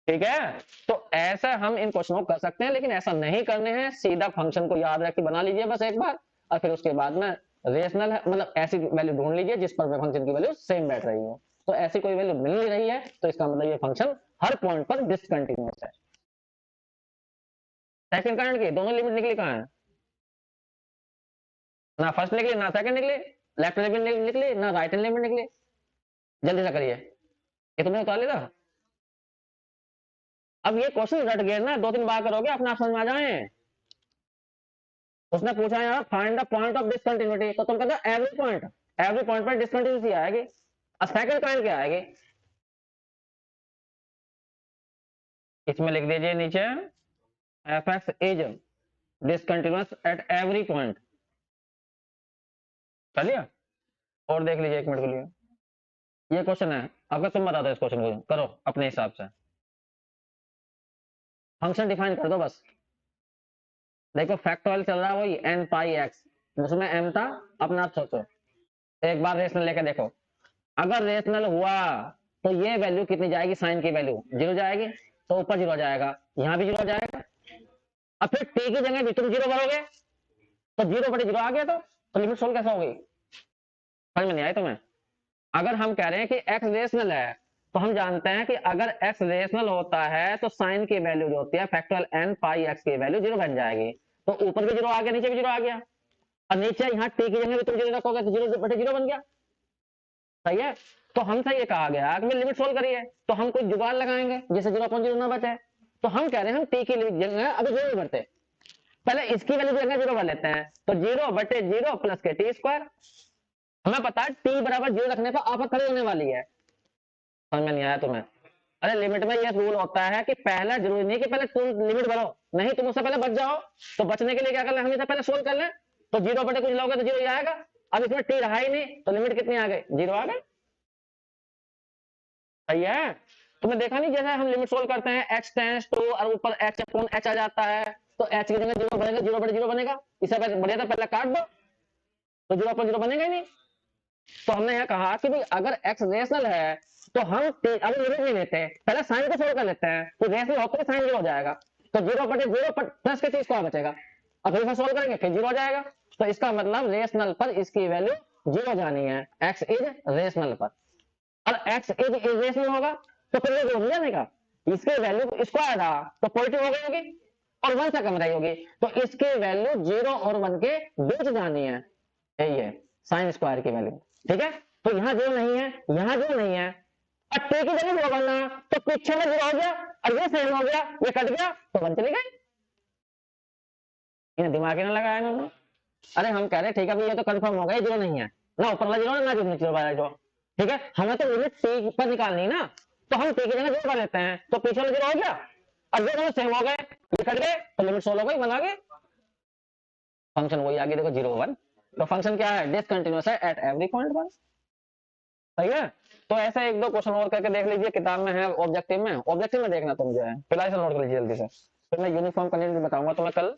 S1: ठीक है, तो ऐसा हम इन क्वेश्चनों को कर सकते हैं, लेकिन ऐसा नहीं करने हैं, सीधा फंक्शन को याद रख के बना लीजिए बस एक बार, और फिर उसके बाद में रेशनल है मतलब ऐसी वैल्यू ढूंढ लीजिए जिस पर फंक्शन की वैल्यू सेम बैठ रही हो, तो ऐसी कोई वैल्यू मिल नहीं रही है तो इसका मतलब ये फंक्शन हर पॉइंट पर डिसकंटिन्यूअस है। सेकंड काइंड की दोनों लिमिट निकली कहां है, ना फर्स्ट निकली ना सेकंड निकली, लेफ्ट लिमिट निकली ना राइट लिमिट निकली, जल्दी से करिए, ये तुमने उतार लिया। अब ये क्वेश्चन रट गए ना, दो तीन बार करोगे अपने आप समझ में आ जाए। उसने पूछा यार find the point of discontinuity, तो तुम कहते हो एवरी पॉइंट पर डिसकंटिन्यूटी आएगी, और सेकंड काइंड क्या आएगी, इसमें लिख दीजिए नीचे F x is discontinuous at every point, कर लिया, और देख लीजिए एक मिनट के लिए, ये क्वेश्चन है, अगर तुम बता दो इस क्वेश्चन को करो अपने हिसाब से। फंक्शन डिफाइन कर दो बस। देखो फैक्टोरियल चल रहा है वही n पाई x, उसमें m था, अपना आप सोचो, एक बार रेशनल लेके देखो, अगर रेशनल हुआ तो ये वैल्यू कितनी जाएगी, साइन की वैल्यू 0 जाएगी, तो ऊपर 0 जाएगा, यहाँ भी 0 जाएगा। अब फिर t की जगह भी तुम 0 भरोगे तो 0/0 आ गया, तो लिमिट सोल्व कैसा होगी, समझ में नहीं आया तुम्हें। अगर हम कह रहे हैं कि x रेशनल है, तो हम जानते हैं कि अगर x रेशनल होता है तो साइन की वैल्यू जो होती है फैक्टोरियल n पाई x की वैल्यू 0 बन जाएगी, तो ऊपर भी 0 आ गया, नीचे भी 0 आ गया, और नीचे यहाँ t की जगह भी तुम 0 रखोगे तो 0/0 बन गया, सही है। तो हमसे ये कहा गया कि लिमिट सोल्व करिए, तो हम कोई जुगाड़ लगाएंगे जिससे 0/0 ना बचे, तो हम कह रहे हैं हम t की जगह अभी 0 भरते, पहले इसकी वैल्यू जगह 0 भर लेते हैं, तो 0/0 प्लस के टी स्क्वायर, हमें पता है t बराबर 0 रखने पर आफत खड़ी होने वाली है, समझ में नहीं आया तुम्हें। अरे लिमिट में यह रूल होता है कि पहला जरूरी नहीं कि पहले तुम लिमिट भरो, नहीं तुम उससे पहले बच जाओ, तो बचने के लिए क्या कर लें, हमेशा पहले सोल्व कर लें, तो 0 कुछ लोगे तो 0 ही आएगा। अब इसमें टी रहा ही नहीं, तो लिमिट कितनी आ गई, 0 आ गई, सही है। तुमने देखा नहीं जैसे हम लिमिट सोल्व करते हैं h टेंड्स टू और ऊपर h/h आ जाता है, तो h की जगह 0 बनेगा, 0/0 बनेगा, इससे बढ़िया था पहले काट दो, तो 0/0 बनेगा ही नहीं। तो हमने यह कहा कि भाई अगर x रेशनल है तो हम अभी लिमिट नहीं लेते, पहले साइन को सोल्व कर लेते हैं, तो रेशनल होते ही साइन 0 हो जाएगा, तो 0/0 प्लस के चीज को बचेगा, अब फिर सोल्व करेंगे फिर 0 हो जाएगा, तो इसका मतलब रेशनल पर इसकी वैल्यू 0 जानी है, x इज रेशनल पर, और x इज इरेशनल होगा तो फिर ये 0 नहीं जानेगा, इसकी वैल्यू स्क्वायर रहा तो पॉजिटिव हो गई होगी और 1 से कम रही होगी, तो इसकी वैल्यू 0 और 1 के बीच जानी है, यही है साइन स्क्वायर की वैल्यू, ठीक है। तो यहाँ 0 नहीं है, यहाँ 0 नहीं है, और t की जगह 0 बनना, तो पीछे में 0 हो गया और ये सेम हो गया, ये कट गया तो 1 चली गई, इन्हें दिमाग ही ना लगाया इन्होंने। अरे हम कह रहे ठीक है भाई ये तो कंफर्म हो गया 0 नहीं है, ना ऊपर वाला 0 ना नीचे वाला 0, ठीक है, हमें तो लिमिट t पर निकालनी ना, तो हम t की जगह 0 कर लेते हैं, तो पीछे वाला 0 हो गया और ये दोनों सेम हो गए, ये कट गए तो लिमिट सोल्व हो गई, बना गए, फंक्शन वही आगे देखो 0 1, तो फंक्शन क्या है, डिसकंटिन्यूअस है एट एवरी पॉइंट 1, सही है। तो ऐसे एक दो क्वेश्चन और करके देख लीजिए, किताब में है, ऑब्जेक्टिव में देखना तुम जो है फिलहाल से नोट कर लीजिए जल्दी से, फिर मैं यूनिफॉर्म कंडीशन बताऊंगा तुम्हें कल।